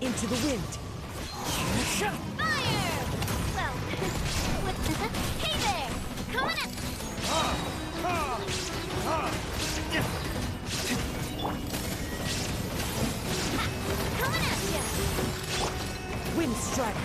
Into the wind. Fire! Well, hey there! Coming at... Coming at ya! Wind strike.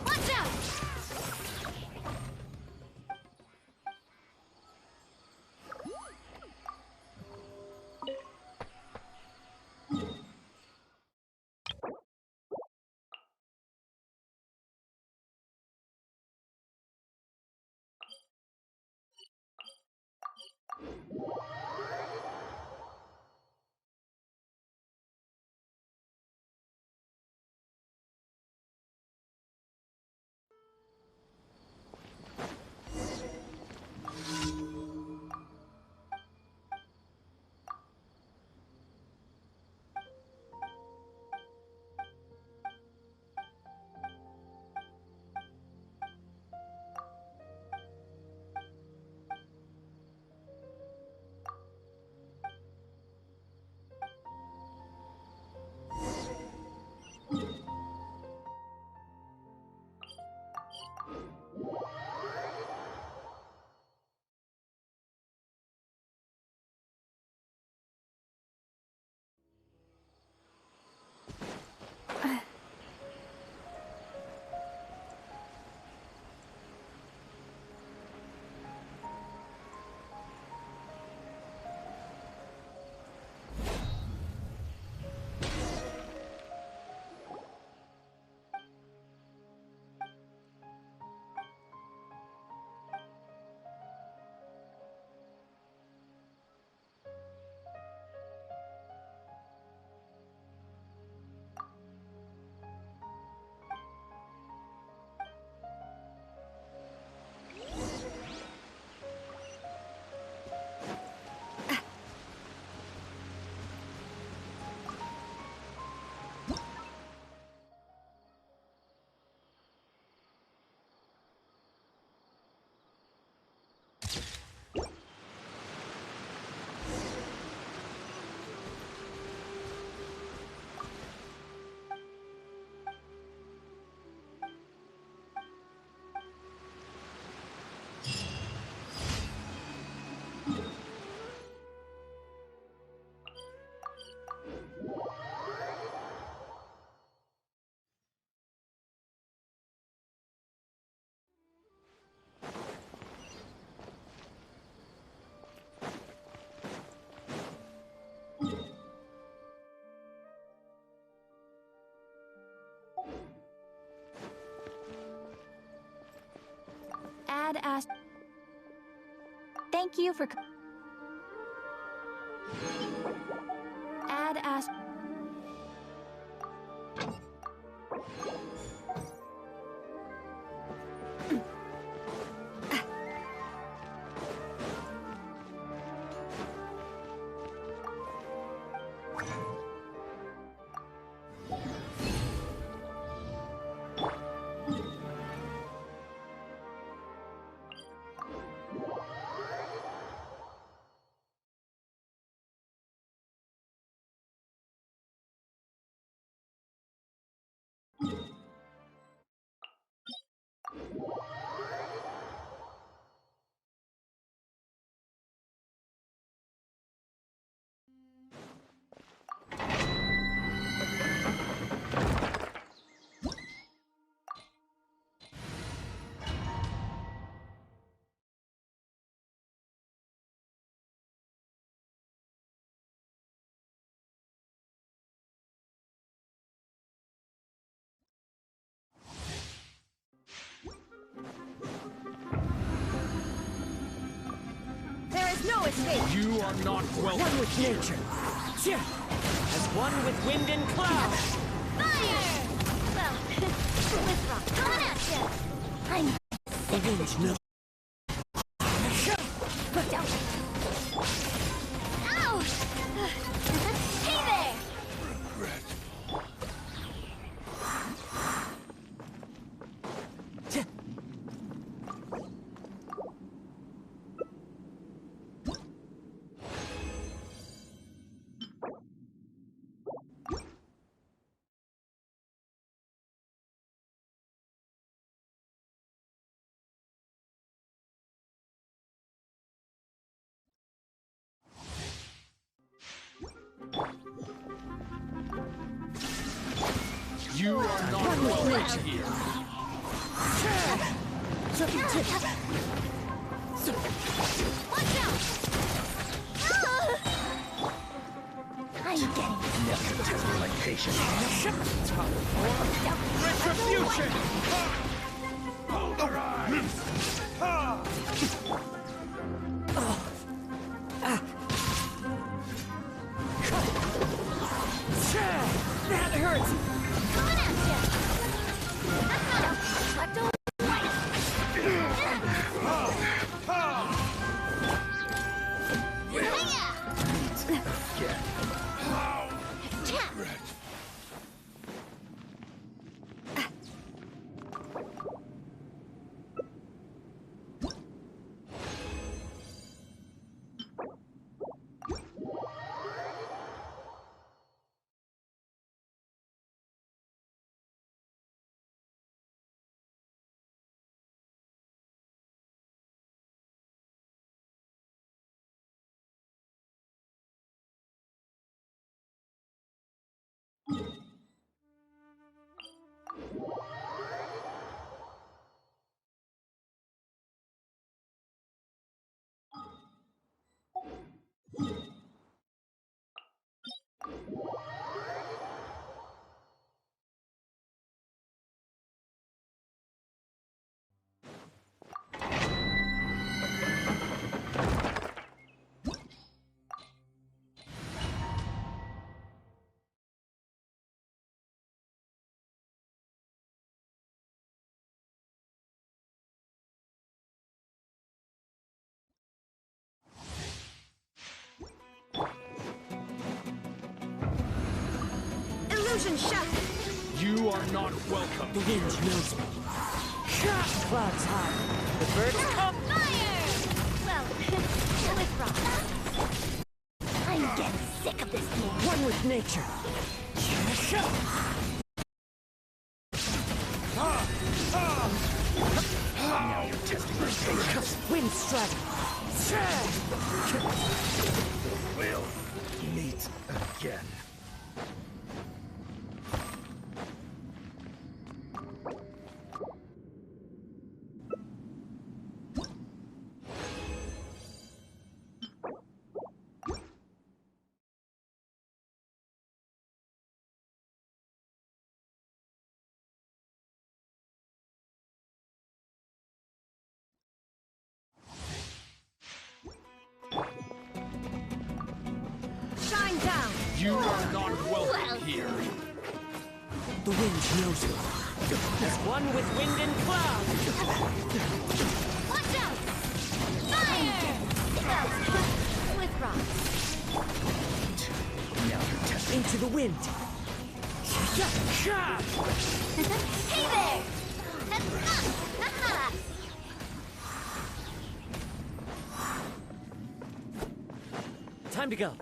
Watch out! Ad asked. Thank you for. Ad asked. no escape. You are not welcome. One with nature. As one with wind and cloud. Fire! Well, with rock. Coming at ya! I'm Avenge no. Ow! Hey there! You are not welcome here. Watch out! I'm getting Never test my patience. Retribution! That hurts! coming at ya! But don't Illusion shot! You are not welcome. The wind knows me. Clouds high. The birds come. fire! Well, with rock. I'm getting sick of this game. One with nature. Now you're testing my patience. Wind strike. We'll meet again. Shine down. You are not welcome here. The wind knows me. As one with wind and cloud. Watch out! Fire! With rock. Now you're testing. Into the wind. Hey there! Ha-ha! Time to go.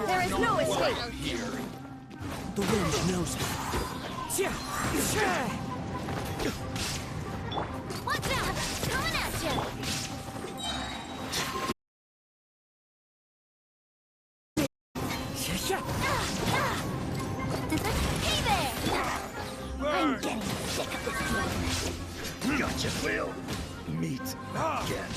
There is no escape here. The wind knows me. Watch out! Coming at ya! Hey there! I'm getting sick of this game. Gotcha, Will. Meet again.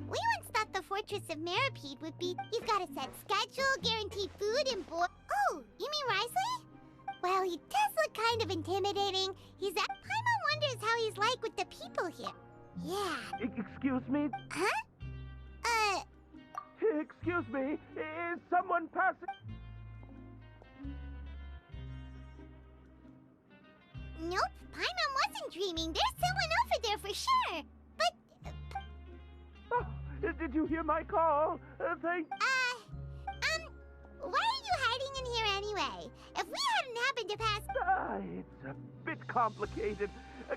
We once thought the Fortress of Maripede would be, you've got a set schedule, guaranteed food and board. Oh, you mean Risley? Well, he does look kind of intimidating. Paimon wonders how he's like with the people here. Yeah. Excuse me? Huh? Excuse me, is someone passing? Nope, Paimon wasn't dreaming. There's someone over there for sure. But, Oh, did you hear my call? Thank... why are you hiding in here anyway? If we hadn't happened to pass... It's a bit complicated.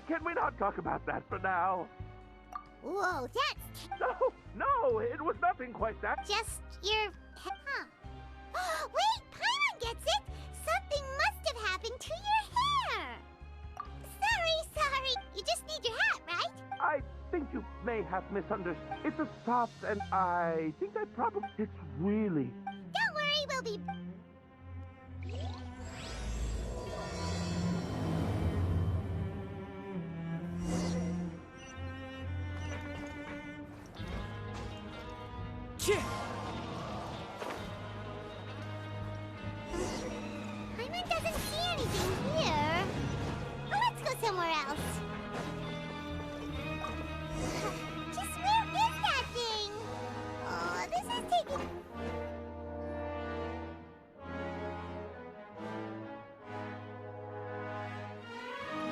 Can we not talk about that for now? Whoa, that's No, it was nothing quite that. just your... Huh. Wait, Paimon gets it! Something must have happened to your hair! Sorry. You just need your hat, right? I think you may have misunderstood. It's a soft and I think I probably... It's really... Don't worry, we'll be... Yeah. Paimon doesn't see anything here. Well, let's go somewhere else. Just where is that thing? Oh, this is taking...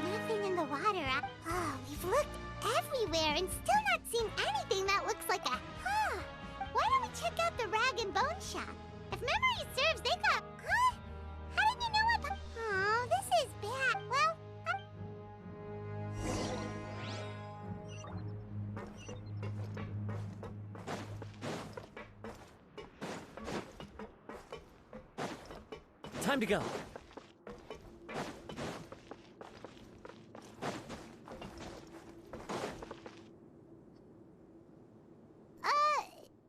Nothing in the water. Oh, we've looked everywhere and still not seen anything that looks like a... Huh. Why don't we check out the rag and bone shop? If memory serves, they got... Huh? How did you know about... Oh, this is bad. Well... Time to go.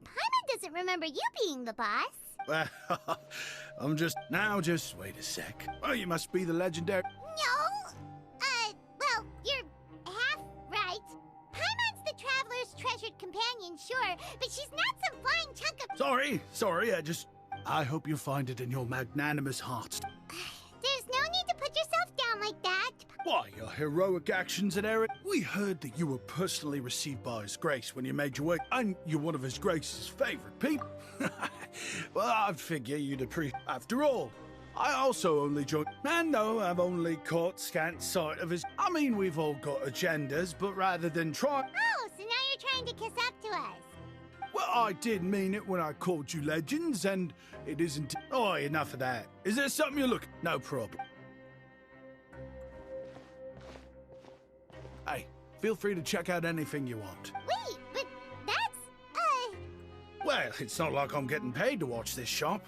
Paimon doesn't remember you being the boss. Well, just wait a sec. Oh, you must be the legendary... No. Well, you're half right. Paimon's the traveler's treasured companion, sure, but she's not some flying chunk of... Sorry, I hope you find it in your magnanimous heart. There's no need to put yourself down like that. Why, your heroic actions at Eric. We heard that you were personally received by His Grace when you made your way, and you're one of His Grace's favorite people. Well, I figure you'd appreciate. After all, I also only joined. And no, I've only caught scant sight of his. I mean, we've all got agendas, but rather than try. Oh, so now you're trying to kiss up to us. Well, I did mean it when I called you legends, and it isn't. Oh, enough of that. Is there something you're looking? No problem. Hey, feel free to check out anything you want. Wait, but that's... Well, it's not like I'm getting paid to watch this shop.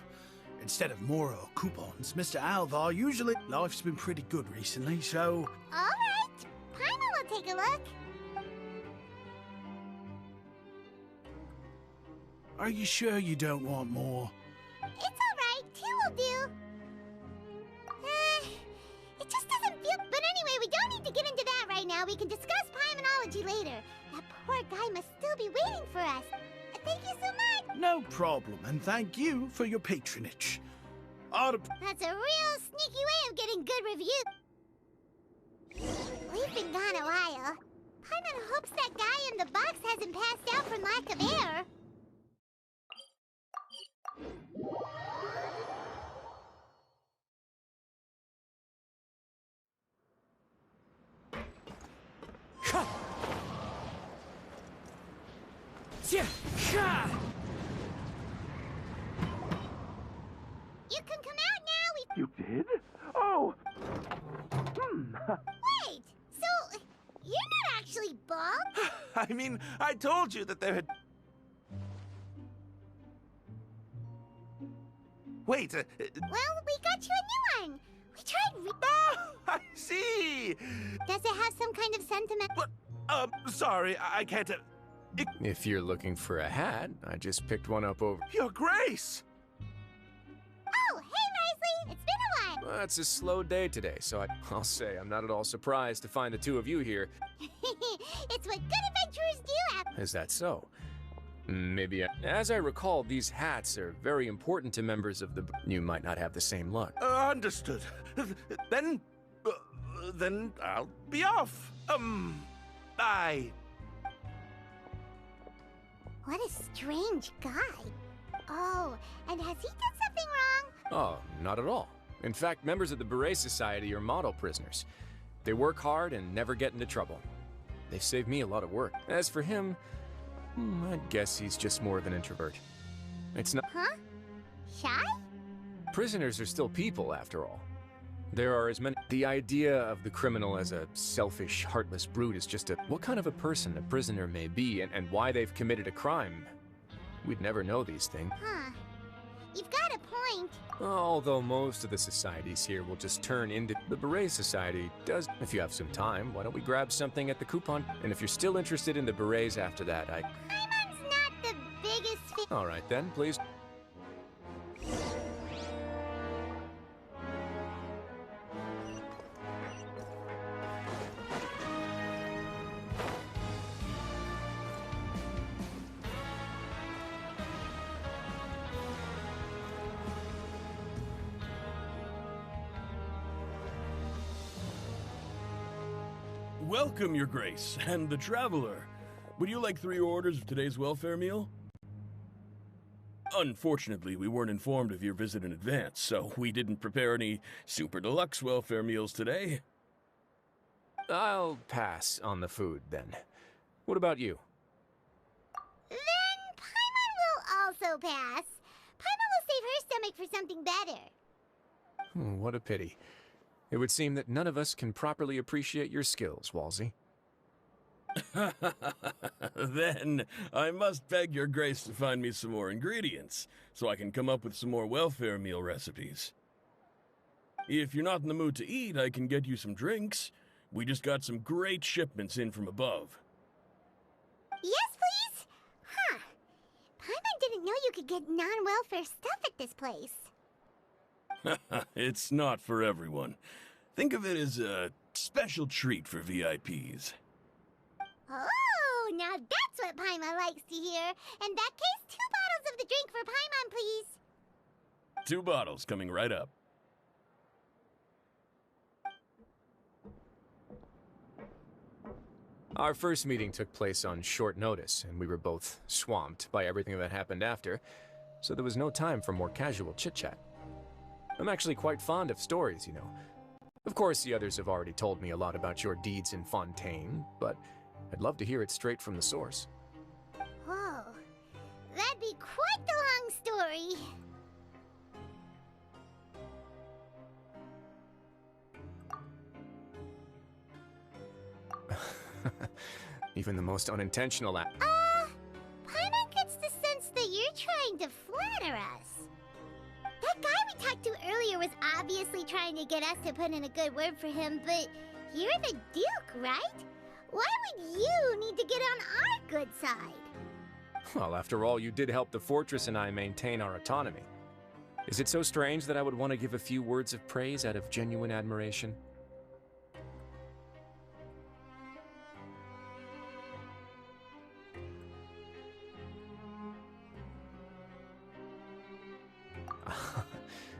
Instead of more coupons, Mr. Alvar usually... Life's been pretty good recently, so... All right. Paimon will take a look. Are you sure you don't want more? It's all right. 2 will do. It just doesn't feel... But anyway, we don't need to get into that right now. We can discuss Paimonology later. That poor guy must still be waiting for us. Thank you so much. No problem, and thank you for your patronage. That's a real sneaky way of getting good reviews. We've been gone a while. Paimon hopes that guy in the box hasn't passed out from lack of air. You can come out now. You did? Oh! Wait, so you're not actually bald? I mean, I told you that there had... Wait, Well, we got you a new one. We tried I see! Does it have some kind of sentiment? What? Sorry, I can't... If you're looking for a hat, I just picked one up over... Your Grace! Oh, hey, Risley. It's been a while. Well, it's a slow day today, so I'll say I'm not at all surprised to find the two of you here. It's what good adventurers do. Is that so? Maybe as I recall, these hats are very important to members of the... You might not have the same luck. Understood. Then, Then I'll be off. Bye. What a strange guy. Oh, and has he done something wrong? Oh, not at all. In fact, members of the Beret Society are model prisoners. They work hard and never get into trouble. They've saved me a lot of work. As for him, I guess he's just more of an introvert. It's not... Huh? Shy? Prisoners are still people, after all. There are as many... The idea of the criminal as a selfish, heartless brute is just a... What kind of a person a prisoner may be and why they've committed a crime. We'd never know these things. Huh. You've got a point. Although most of the societies here will just turn into... The Beret Society does... If you have some time, why don't we grab something at the coupon? And if you're still interested in the Berets after that, Paimon's not the biggest fan. All right then, please. Welcome, Your Grace, and the Traveler. Would you like 3 orders of today's welfare meal? Unfortunately, we weren't informed of your visit in advance, so we didn't prepare any super deluxe welfare meals today. I'll pass on the food, then. What about you? Then Paimon will also pass. Paimon will save her stomach for something better. What a pity. It would seem that none of us can properly appreciate your skills, Walsey. Then I must beg Your Grace to find me some more ingredients, so I can come up with some more welfare meal recipes. If you're not in the mood to eat, I can get you some drinks. We just got some great shipments in from above. Yes, please? Huh. Paimon didn't know you could get non-welfare stuff at this place. It's not for everyone. Think of it as a special treat for VIPs. Oh, now that's what Paimon likes to hear. In that case, 2 bottles of the drink for Paimon, please. 2 bottles coming right up. Our first meeting took place on short notice, and we were both swamped by everything that happened after, so there was no time for more casual chit-chat. I'm actually quite fond of stories, you know. Of course, the others have already told me a lot about your deeds in Fontaine, but I'd love to hear it straight from the source. Whoa. That'd be quite the long story. Even the most unintentional act. Paimon gets the sense that you're trying to flatter us. That guy we talked to earlier was obviously trying to get us to put in a good word for him, but you're the Duke, right? Why would you need to get on our good side? Well, after all, you did help the fortress and I maintain our autonomy. Is it so strange that I would want to give a few words of praise out of genuine admiration?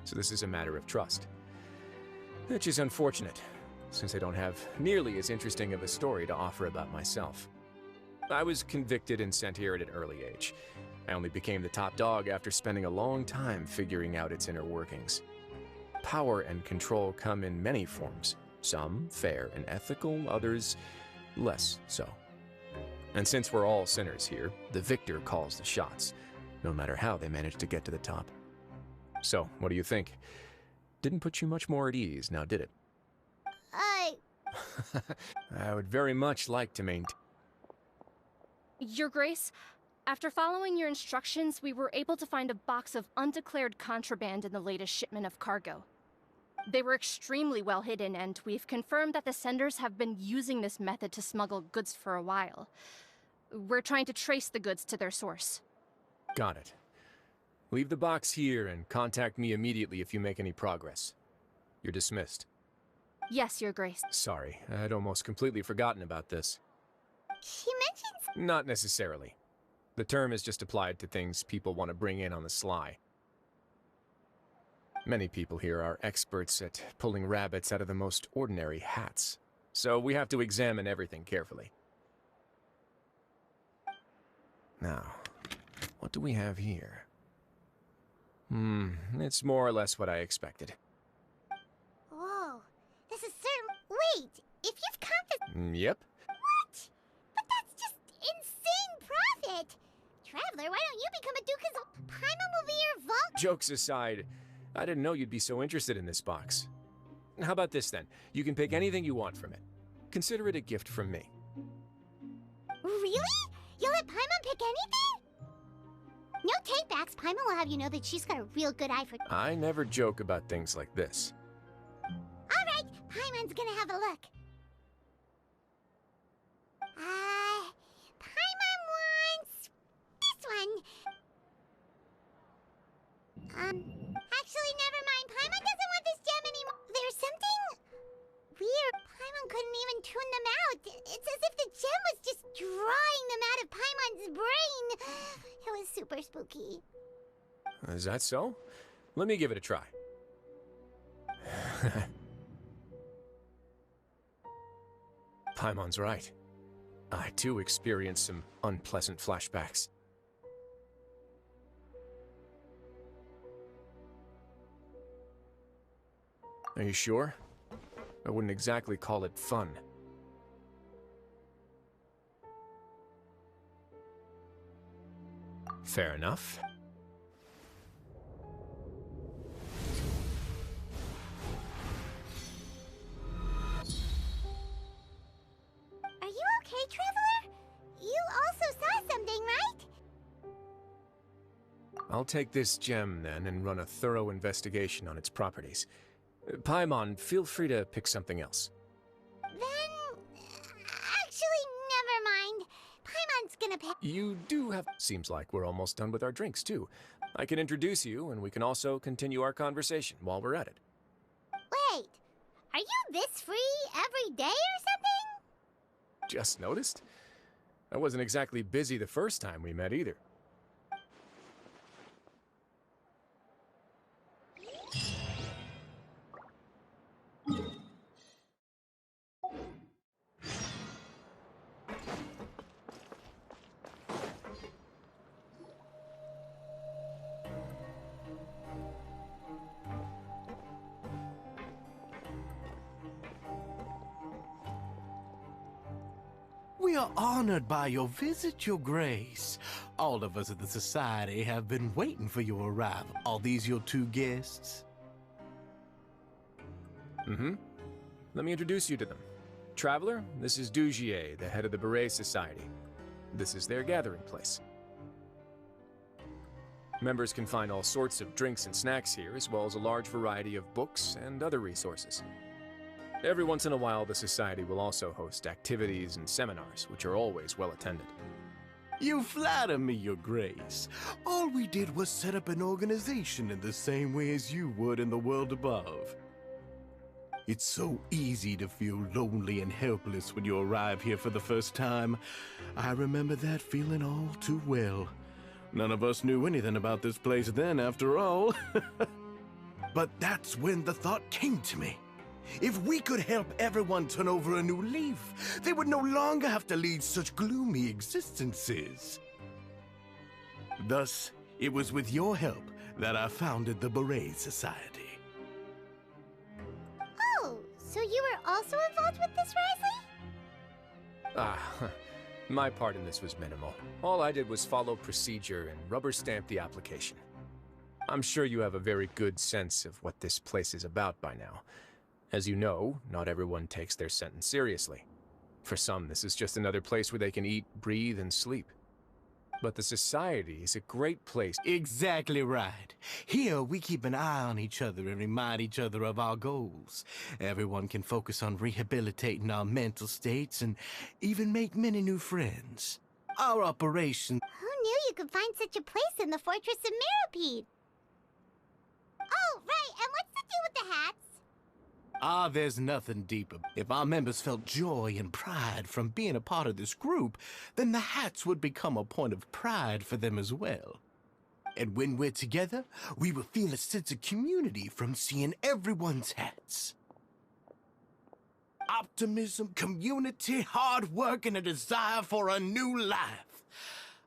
So this is a matter of trust. Which is unfortunate, since I don't have nearly as interesting of a story to offer about myself. I was convicted and sent here at an early age. I only became the top dog after spending a long time figuring out its inner workings. Power and control come in many forms, some fair and ethical, others less so. And since we're all sinners here, the victor calls the shots, no matter how they manage to get to the top. So, what do you think? Didn't put you much more at ease, now did it? I would very much like to maintain... Your Grace, after following your instructions, we were able to find a box of undeclared contraband in the latest shipment of cargo. They were extremely well hidden, and we've confirmed that the senders have been using this method to smuggle goods for a while. We're trying to trace the goods to their source. Got it. Leave the box here and contact me immediately if you make any progress. You're dismissed. Yes, Your Grace. Sorry, I'd almost completely forgotten about this. She mentions... Not necessarily. The term is just applied to things people want to bring in on the sly. Many people here are experts at pulling rabbits out of the most ordinary hats, so we have to examine everything carefully. Now, what do we have here? It's more or less what I expected. Whoa, this is certain. Wait, if you've confiscated. Yep. What? But that's just insane profit! Traveler, why don't you become a Duke's Paimon will be your vault? Jokes aside, I didn't know you'd be so interested in this box. How about this then? You can pick anything you want from it. Consider it a gift from me. Really? You'll let Paimon pick anything? No takebacks. Paimon will have you know that she's got a real good eye for. I never joke about things like this. Alright, Paimon's gonna have a look. Paimon wants this one. Actually, never mind. Paimon doesn't want this gem anymore. There's something weird. Paimon couldn't even tune them out. It's as if the gem was just drawing them out of Paimon's brain. It was super spooky. Is that so? Let me give it a try. Paimon's right. I too experienced some unpleasant flashbacks. Are you sure? I wouldn't exactly call it fun. Fair enough. Are you okay, Traveler? You also saw something, right? I'll take this gem then and run a thorough investigation on its properties. Paimon, feel free to pick something else. Then... actually, never mind. Paimon's gonna pick... You do have... Seems like we're almost done with our drinks, too. I can introduce you, and we can also continue our conversation while we're at it. Wait, are you this free every day or something? Just noticed? I wasn't exactly busy the first time we met either. We are honored by your visit, Your Grace. All of us at the Society have been waiting for your arrival. Are these your two guests? Let me introduce you to them. Traveler, this is Dugier, the head of the Beret Society. This is their gathering place. Members can find all sorts of drinks and snacks here, as well as a large variety of books and other resources. Every once in a while, the Society will also host activities and seminars, which are always well attended. You flatter me, Your Grace. All we did was set up an organization in the same way as you would in the world above. It's so easy to feel lonely and helpless when you arrive here for the first time. I remember that feeling all too well. None of us knew anything about this place then, after all. But that's when the thought came to me. If we could help everyone turn over a new leaf, they would no longer have to lead such gloomy existences. Thus, it was with your help that I founded the Beret Society. Oh, so you were also involved with this, Risley? My part in this was minimal. All I did was follow procedure and rubber stamp the application. I'm sure you have a very good sense of what this place is about by now. As you know, not everyone takes their sentence seriously. For some, this is just another place where they can eat, breathe, and sleep. But the Society is a great place. Exactly right. Here, we keep an eye on each other and remind each other of our goals. Everyone can focus on rehabilitating our mental states and even make many new friends. Our operation... Who knew you could find such a place in the Fortress of Mirapede? Oh, right, and what's the deal with the hats? There's nothing deeper. If our members felt joy and pride from being a part of this group, then the hats would become a point of pride for them as well. And when we're together, we will feel a sense of community from seeing everyone's hats. Optimism, community, hard work, and a desire for a new life.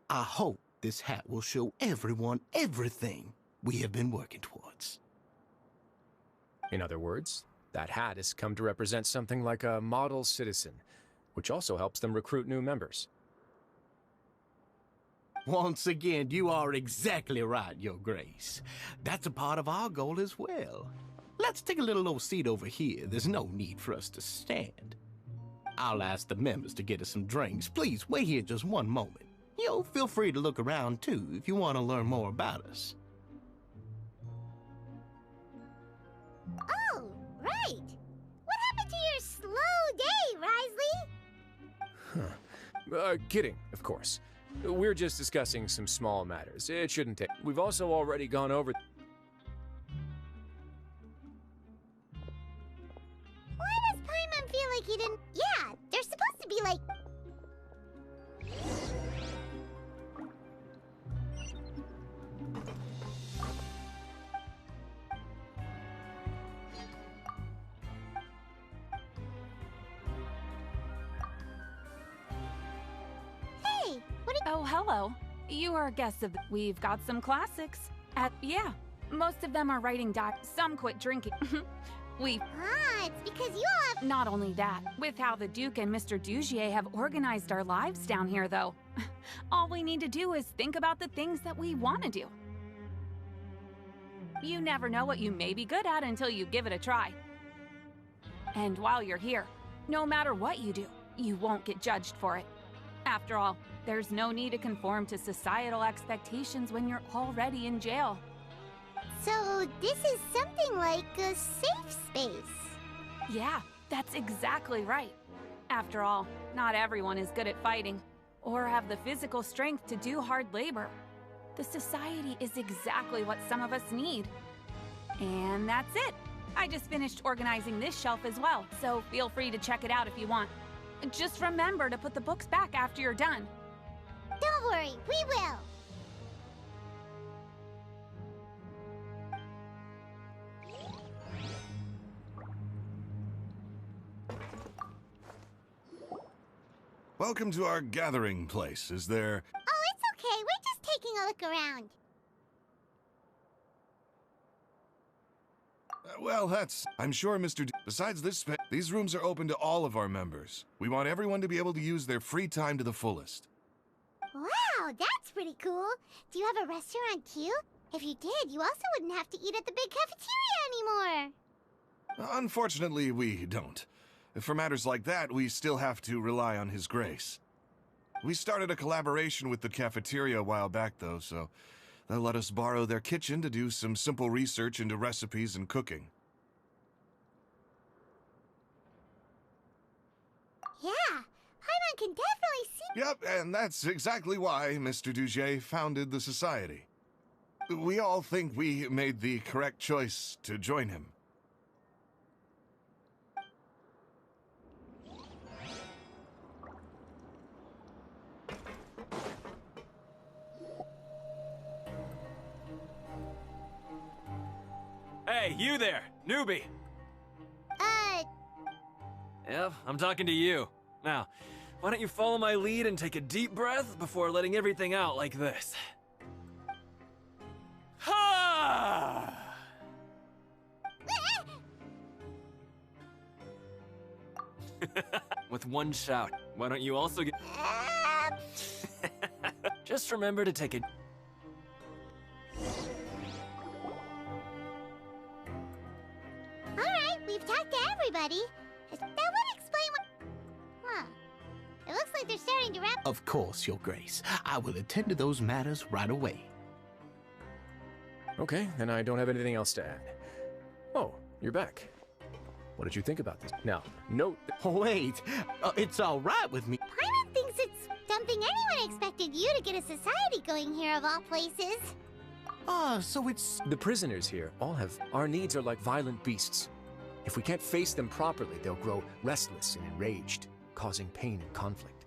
I hope this hat will show everyone everything we have been working towards. In other words, that hat has come to represent something like a model citizen, which also helps them recruit new members. Once again, you are exactly right, Your Grace. That's a part of our goal as well. Let's take a little old seat over here. There's no need for us to stand. I'll ask the members to get us some drinks. Please wait here just one moment. Feel free to look around too if you want to learn more about us. Oh, right. What happened to your slow day, Risley? Kidding, of course. We're just discussing some small matters. It shouldn't take. We've also already gone over. Why does Paimon feel like he didn't... Yeah, they're supposed to be like... Hey, what are... Oh, hello. You are guests of the... We've got some classics. Yeah, most of them are writing some quit drinking. it's because you all have... Not only that, with how the Duke and Mr. Dugier have organized our lives down here, though, all we need to do is think about the things that we want to do. You never know what you may be good at until you give it a try. And while you're here, no matter what you do, you won't get judged for it. After all, there's no need to conform to societal expectations when you're already in jail. So this is something like a safe space. Yeah, that's exactly right. After all, not everyone is good at fighting, or have the physical strength to do hard labor. The society is exactly what some of us need. And that's it. I just finished organizing this shelf as well, so feel free to check it out if you want. Just remember to put the books back after you're done. Don't worry, we will. Welcome to our gathering place. Is there... Oh, it's okay. We're just taking a look around. Well, that's... I'm sure Mr. Besides this, these rooms are open to all of our members. We want everyone to be able to use their free time to the fullest. Wow, that's pretty cool. Do you have a restaurant too? If you did, you also wouldn't have to eat at the big cafeteria anymore. Unfortunately, we don't. For matters like that, we still have to rely on His Grace. We started a collaboration with the cafeteria a while back, though, so they'll let us borrow their kitchen to do some simple research into recipes and cooking. Yeah, Paimon can definitely see... Yep, and that's exactly why Mr. Dugier founded the society. We all think we made the correct choice to join him. Hey, you there, newbie! Yep, I'm talking to you. Now, why don't you follow my lead and take a deep breath before letting everything out like this? Ha! With one shout, why don't you also get... Just remember to take a... Alright, we've talked to everybody. That would explain what... Huh. It looks like they're starting to wrap... Of course, Your Grace. I will attend to those matters right away. Okay, then I don't have anything else to add. Oh, you're back. What did you think about this? Now, note... Wait, it's all right with me. Paimon thinks it's something anyone expected you to get a society going here of all places. So it's... The prisoners here all have... Our needs are like violent beasts. If we can't face them properly, they'll grow restless and enraged, causing pain and conflict.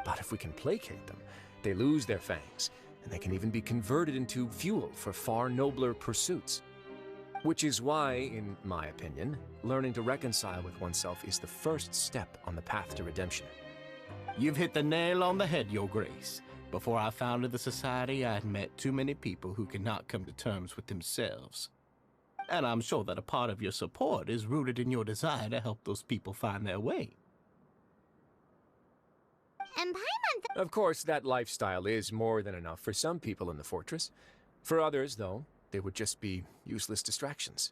But if we can placate them, they lose their fangs, and they can even be converted into fuel for far nobler pursuits. Which is why, in my opinion, learning to reconcile with oneself is the first step on the path to redemption. You've hit the nail on the head, Your Grace. Before I founded the Society, I had met too many people who could not come to terms with themselves. And I'm sure that a part of your support is rooted in your desire to help those people find their way. And Paimon... Of course, that lifestyle is more than enough for some people in the fortress. For others, though, they would just be useless distractions.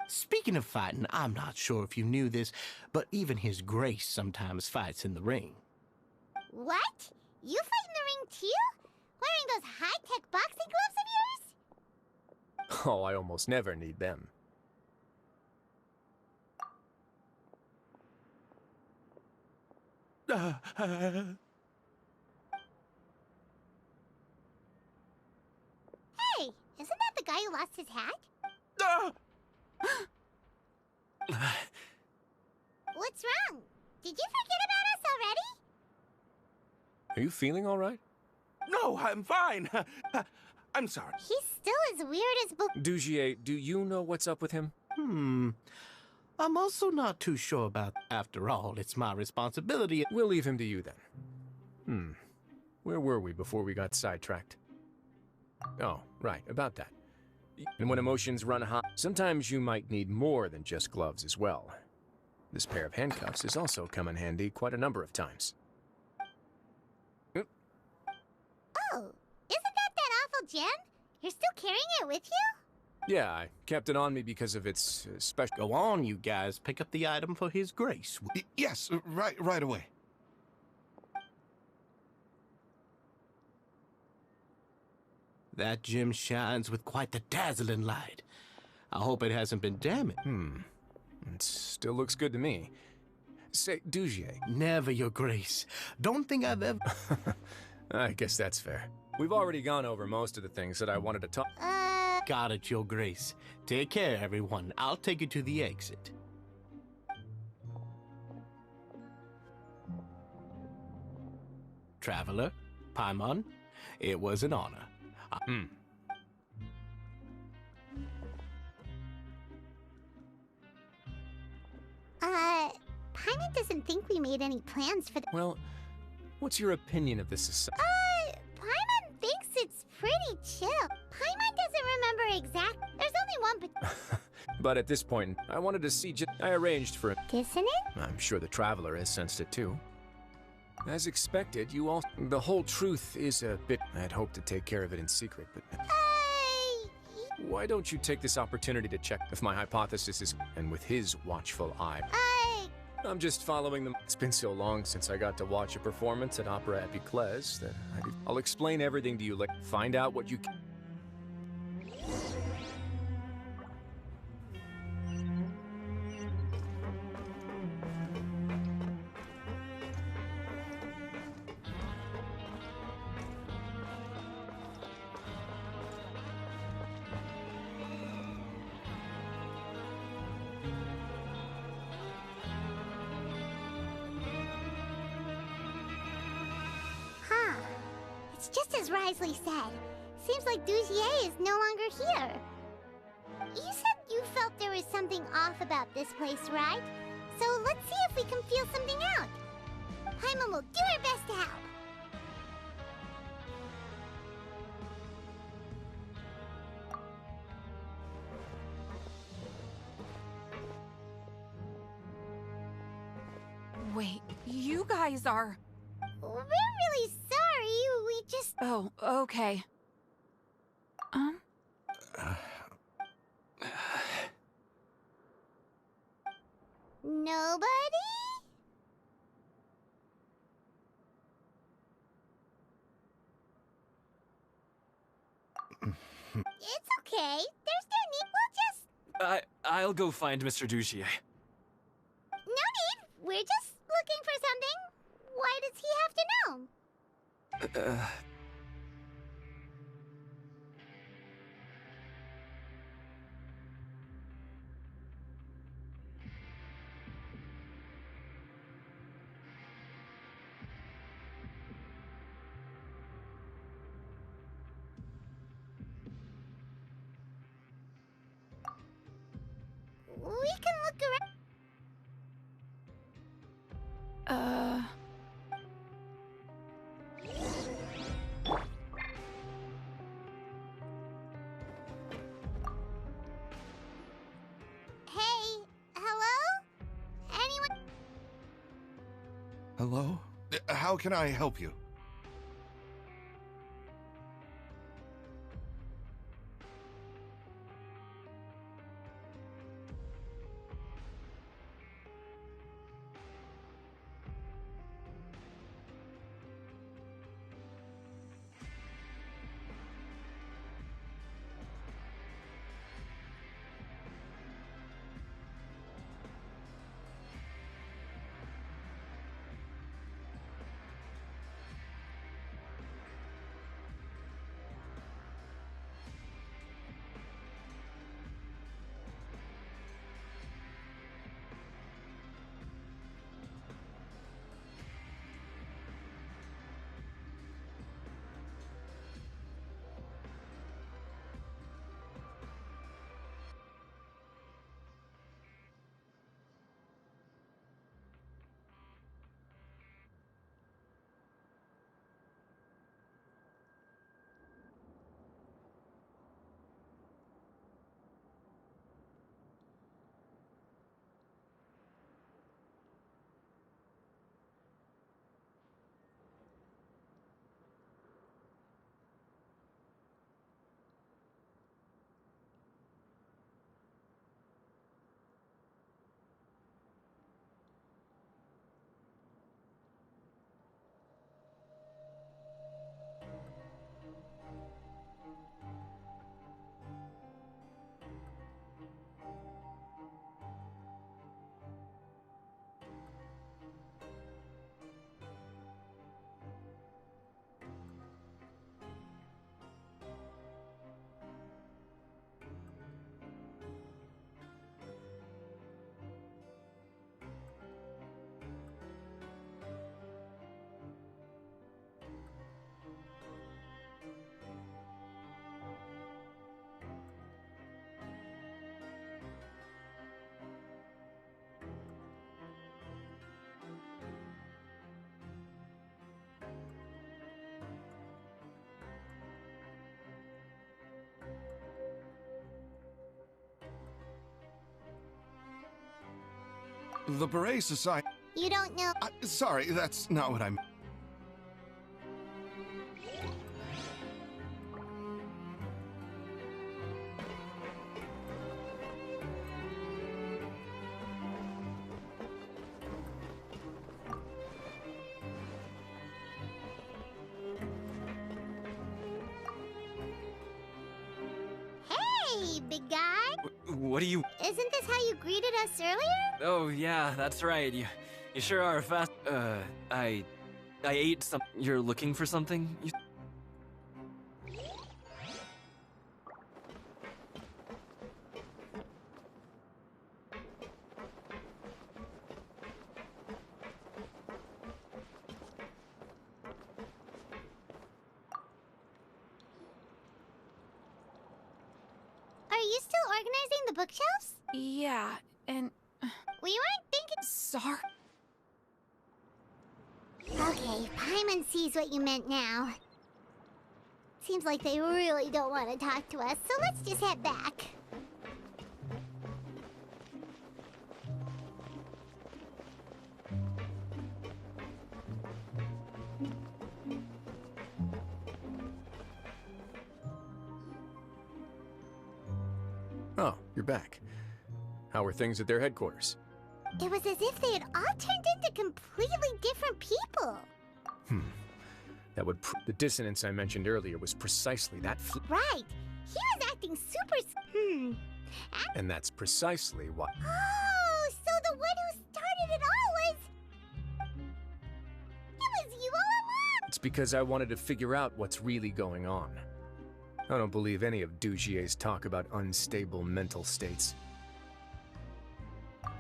Speaking of fighting, I'm not sure if you knew this, but even His Grace sometimes fights in the ring. What? You fight in the ring too? Wearing those high-tech boxing gloves of yours? Oh, I almost never need them. Hey, isn't that the guy who lost his hat? What's wrong? Did you forget about us already? Are you feeling all right? No, I'm fine. I'm sorry. He's still as weird as Dugier, do you know what's up with him? I'm also not too sure about... After all, it's my responsibility. We'll leave him to you then. Where were we before we got sidetracked? Oh, right, about that. And when emotions run high, sometimes you might need more than just gloves as well. This pair of handcuffs has also come in handy quite a number of times. Oh, isn't that awful gem? You're still carrying it with you? Yeah, I kept it on me because of its special... Go on, you guys. Pick up the item for His Grace. Yes, right away. That gem shines with quite the dazzling light. I hope it hasn't been damaged. It still looks good to me. Say, Dugier. Never, Your Grace. Don't think I've ever... I guess that's fair. We've already gone over most of the things that I wanted to talk... Got it, Your Grace. Take care, everyone. I'll take you to the exit. Traveler, Paimon, it was an honor. Paimon doesn't think we made any plans for the... Well, what's your opinion of this society? Paimon thinks it's pretty chill. Paimon doesn't remember exact... There's only one... But at this point, I wanted to see I arranged for it. Dissonant? I'm sure the Traveler has sensed it too. As expected, you all... The whole truth is a bit... I'd hoped to take care of it in secret, but... Why don't you take this opportunity to check if my hypothesis is... And with his watchful eye... I'm just following them. It's been so long since I got to watch a performance at Opera Epiclese that I'll explain everything to you, like, find out what you can... It's just as Risley said. Seems like Dugier is no longer here. You said you felt there was something off about this place, right? So let's see if we can feel something out. Paimon will do her best to help. Wait, you guys are... We're really sorry. We just... Oh, okay. Nobody? It's okay. There's no need. We'll just... I'll go find Mr. Dugier. No need. We're just looking for something. Why does he have to know? We can look around. Hey, hello? Anyone? Hello? How can I help you? The Beret Society... You don't know... sorry, that's not what I meant. Hey, big guy! What do you... Isn't this how you greeted us earlier? Oh, yeah, that's right. You sure are fast. I ate some... You're looking for something? Are you still organizing the bookshelves? Yeah, and... We weren't thinking... Sorry. Okay, Paimon sees what you meant now. Seems like they really don't want to talk to us, so let's just head back. Oh, you're back. How were things at their headquarters? It was as if they had all turned into completely different people. That would the dissonance I mentioned earlier was precisely that Right. He was acting super... And that's precisely why... Oh, so the one who started it all was... It was you all along! It's because I wanted to figure out what's really going on. I don't believe any of Dugier's talk about unstable mental states.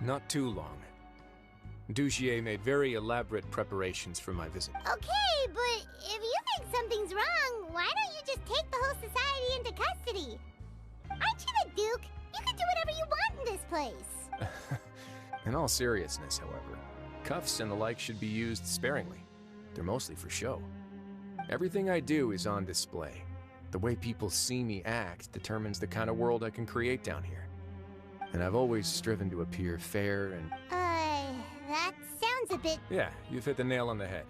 Not too long. Dugier made very elaborate preparations for my visit. Okay, but if you think something's wrong, why don't you just take the whole society into custody? Aren't you the Duke? You can do whatever you want in this place. In all seriousness, however, cuffs and the like should be used sparingly. They're mostly for show. Everything I do is on display. The way people see me act determines the kind of world I can create down here. And I've always striven to appear fair and... that sounds a bit... Yeah, you've hit the nail on the head.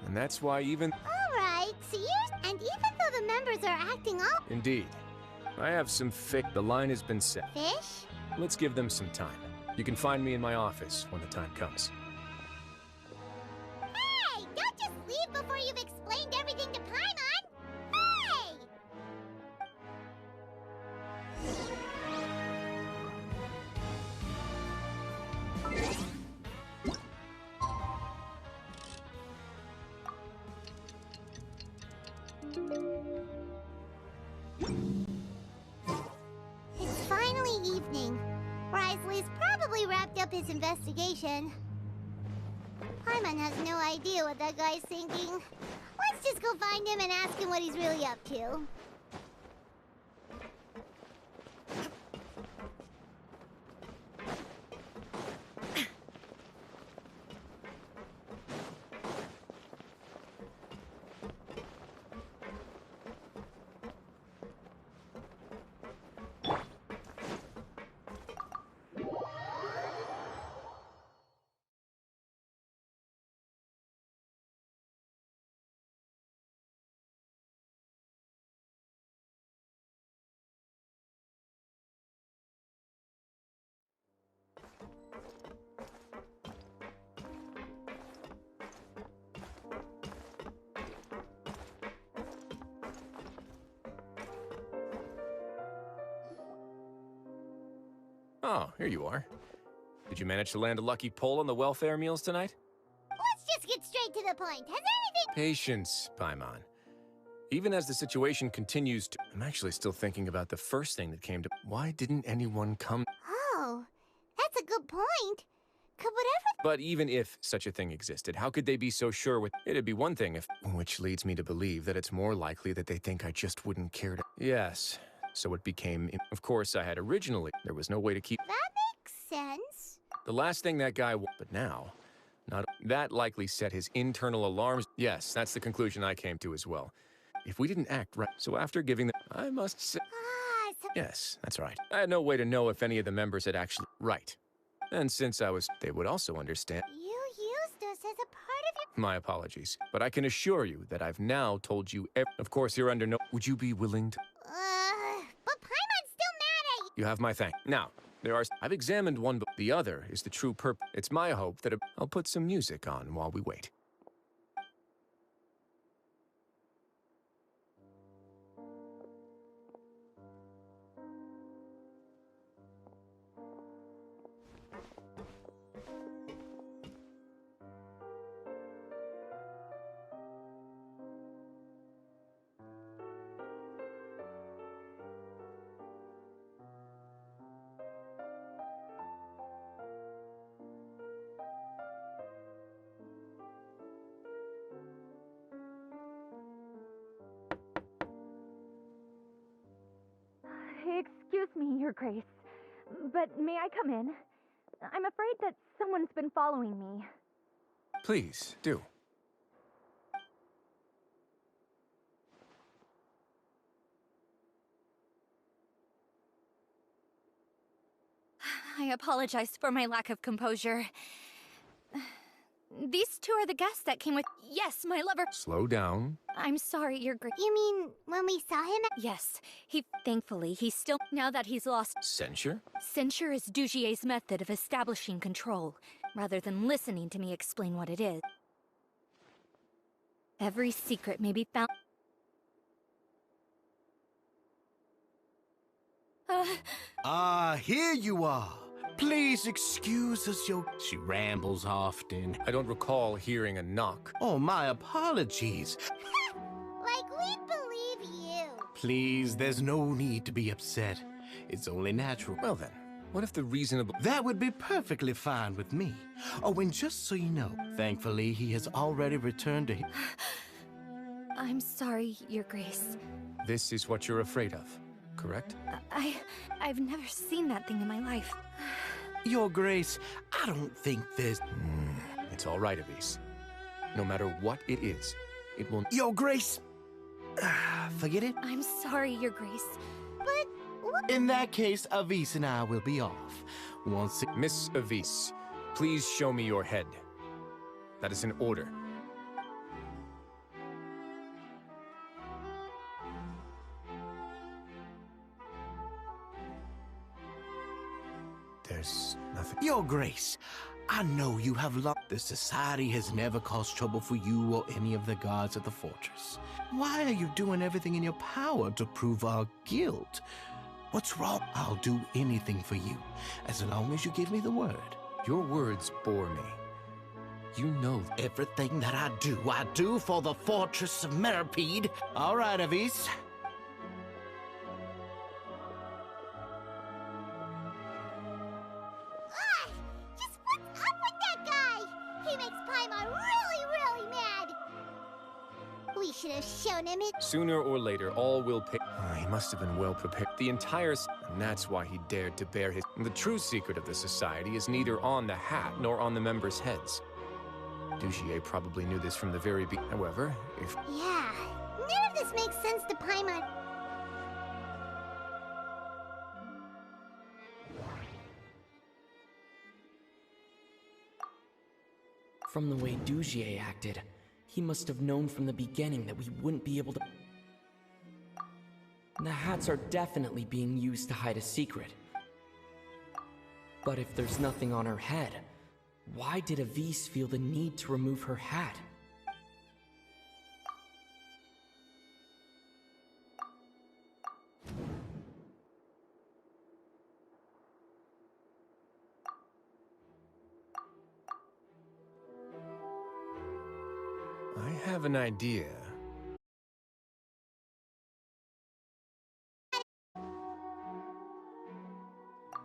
And that's why even... Alright, so you're... And even though the members are acting up... Indeed. I have some The line has been set. Fish? Let's give them some time. You can find me in my office when the time comes. Hey! Don't just leave before you've explained everything to Paimon! Hey! It's finally evening. Risley's probably wrapped up his investigation. Paimon has no idea what that guy's thinking. Let's just go find him and ask him what he's really up to. Oh, here you are. Did you manage to land a lucky pull on the welfare meals tonight? Let's just get straight to the point. Has anything... Patience, Paimon. Even as the situation continues to... I'm actually still thinking about the first thing that came to... Why didn't anyone come... Oh, that's a good point. Could whatever... But even if such a thing existed, how could they be so sure with... It'd be one thing if... Which leads me to believe that it's more likely that they think I just wouldn't care to... Yes. So it became... Of course, I had originally... There was no way to keep... That makes sense. The last thing that guy... But now... Not... That likely set his internal alarms... Yes, that's the conclusion I came to as well. If we didn't act right... So after giving them... I must say... So... Yes, that's right. I had no way to know if any of the members had actually... Right. And since I was... They would also understand... You used us as a part of your... My apologies. But I can assure you that I've now told you... Of course, you're under no... Would you be willing to... But Paimon's still mad at you. You have my thanks. Now, there are... I've examined one, but the other is the true purpose. It's my hope that I'll put some music on while we wait. Excuse me, Your Grace, but may I come in? I'm afraid that someone's been following me. Please, do. I apologize for my lack of composure. These two are the guests that came with... Yes, my lover... Slow down. I'm sorry, Your Grace. You mean when we saw him? Yes, thankfully, he's still... Now that he's lost... Censure? Censure is Dugier's method of establishing control, rather than listening to me explain what it is. Every secret may be found... Here you are. Please excuse us, She rambles often. I don't recall hearing a knock. Oh, my apologies. Like we believe you. Please, there's no need to be upset. It's only natural. Well then, what if the reasonable... That would be perfectly fine with me. Oh, and just so you know, thankfully he has already returned to... I'm sorry, Your Grace. This is what you're afraid of, correct? I've never seen that thing in my life. Your Grace, I don't think there's... It's all right, Avis. No matter what it is, it will... Your Grace! Forget it? I'm sorry, Your Grace. But what? In that case, Avis and I will be off. Once... Miss Avis, please show me your head. That is an order. There's nothing... Your Grace, I know you have loved. The Society has never caused trouble for you or any of the guards at the fortress. Why are you doing everything in your power to prove our guilt? What's wrong? I'll do anything for you, as long as you give me the word. Your words bore me. You know everything that I do for the fortress of Meripede. All right, Avis. Just what's up with that guy? He makes Paimon really mad. We should have shown him it. sooner or later, all will pay. He must have been well prepared. The entire... And that's why he dared to bear his... The true secret of the Society is neither on the hat nor on the members' heads. Dugier probably knew this from the very beginning. However, if... Yeah, none of this makes sense to Paimon. From the way Dugier acted, he must have known from the beginning that we wouldn't be able to... The hats are definitely being used to hide a secret. But if there's nothing on her head, why did Avis feel the need to remove her hat? I have an idea.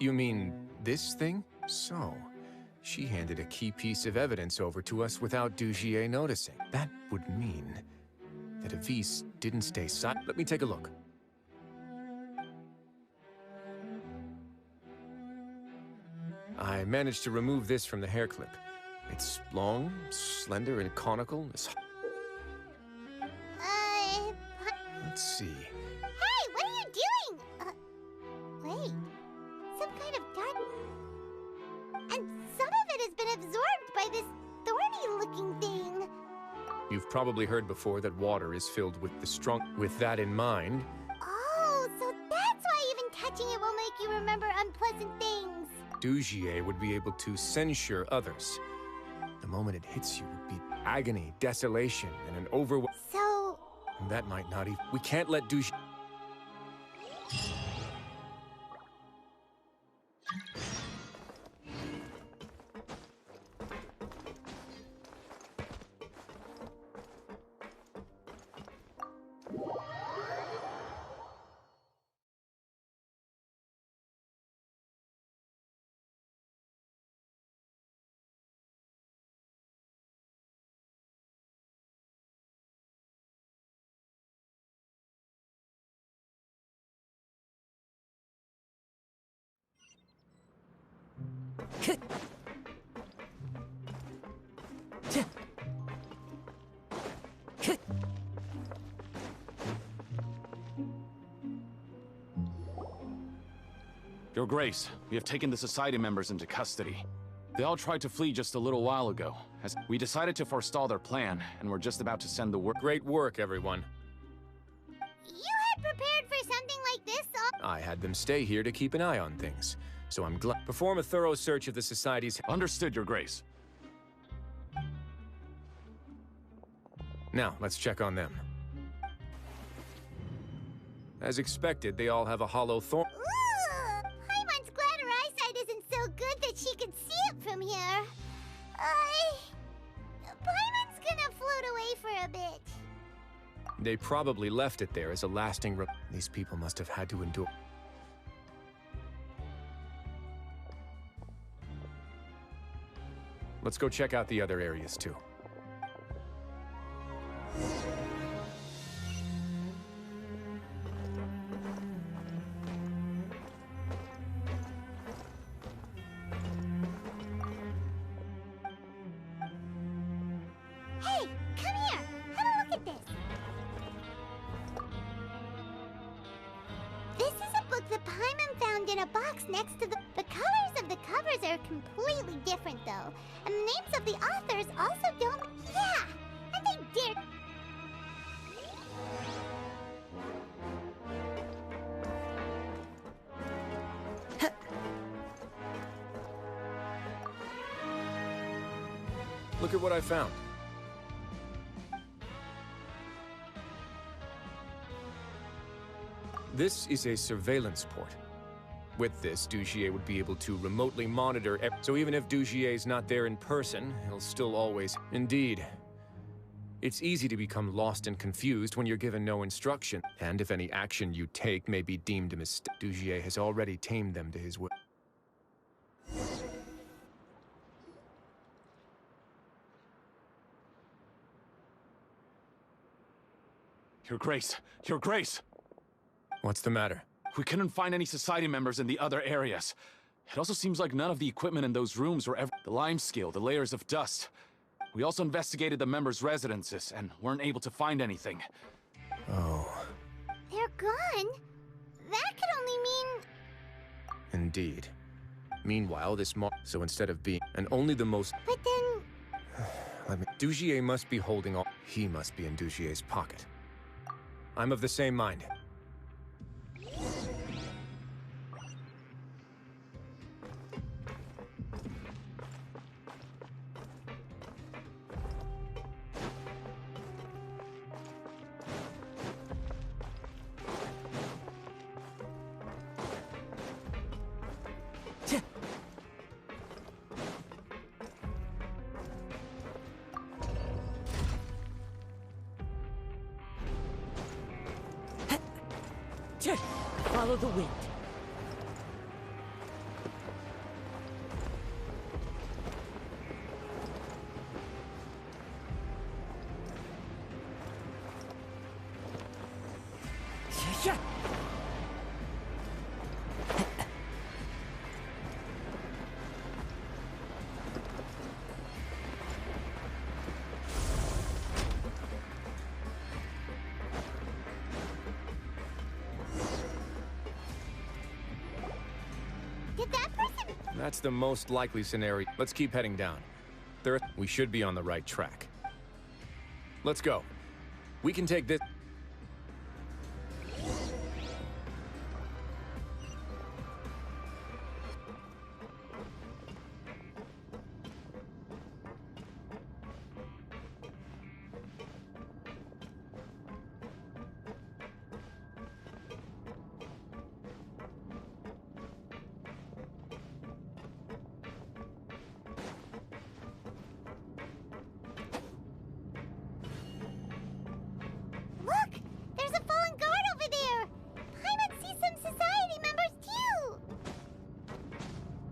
You mean this thing? So, she handed a key piece of evidence over to us without Dugier noticing. That would mean that Avis didn't stay silent. Let me take a look. I managed to remove this from the hair clip. It's long, slender, and conical. Let's see. Hey, what are you doing? Wait. Some kind of dark... And some of it has been absorbed by this thorny-looking thing. You've probably heard before that water is filled with the strong... With that in mind... Oh, so that's why even touching it will make you remember unpleasant things. Dugier would be able to censure others. The moment it hits you would be agony, desolation, and an overwhelm... So... That might not even... We can't let Dugier... Your Grace, we have taken the Society members into custody. They all tried to flee just a little while ago. As we decided to forestall their plan, and we're just about to send the word. Great work, everyone. You had prepared for something like this, I had them stay here to keep an eye on things, so I'm glad. Perform a thorough search of the Society's... Understood, Your Grace. Now, let's check on them. As expected, they all have a hollow thorn... Ooh! Paimon's glad her eyesight isn't so good that she can see it from here. Paimon's gonna float away for a bit. They probably left it there as a lasting... These people must have had to endure... Let's go check out the other areas, too. a box next to the... The colors of the covers are completely different, though. And the names of the authors also don't... Yeah! And they did... Look at what I found. This is a surveillance port. With this, Dugier would be able to remotely monitor so even if Dugier's not there in person, he'll still always... Indeed. It's easy to become lost and confused when you're given no instruction, and if any action you take may be deemed a mistake, Dugier has already tamed them to his will. Your Grace! Your Grace! What's the matter? We couldn't find any society members in the other areas. It also seems like none of the equipment in those rooms were ever... The lime scale, the layers of dust. We also investigated the members' residences and weren't able to find anything. Oh. They're gone? That could only mean... Indeed. Meanwhile, so instead of being... And only the most... But then... Dugier must be holding all... He must be in Dugier's pocket. I'm of the same mind. Follow the wind. That's the most likely scenario. Let's keep heading down. We should be on the right track. Let's go. We can take this...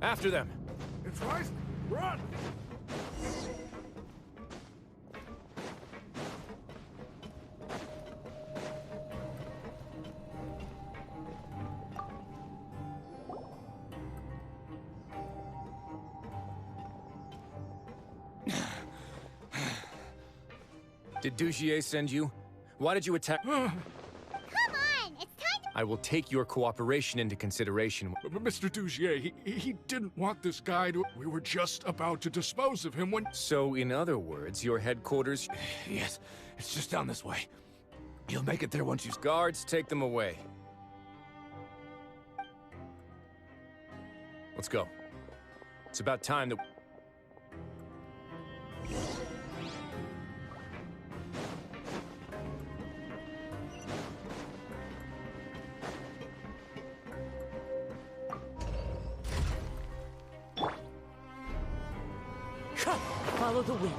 After them. It's right. Run! Did Dugier send you? Why did you attack? I will take your cooperation into consideration. Mr. Dugier, he didn't want this guy to... We were just about to dispose of him when... So, in other words, your headquarters... Yes, it's just down this way. You'll make it there once you... Guards, take them away. Let's go. It's about time that... Follow the wind.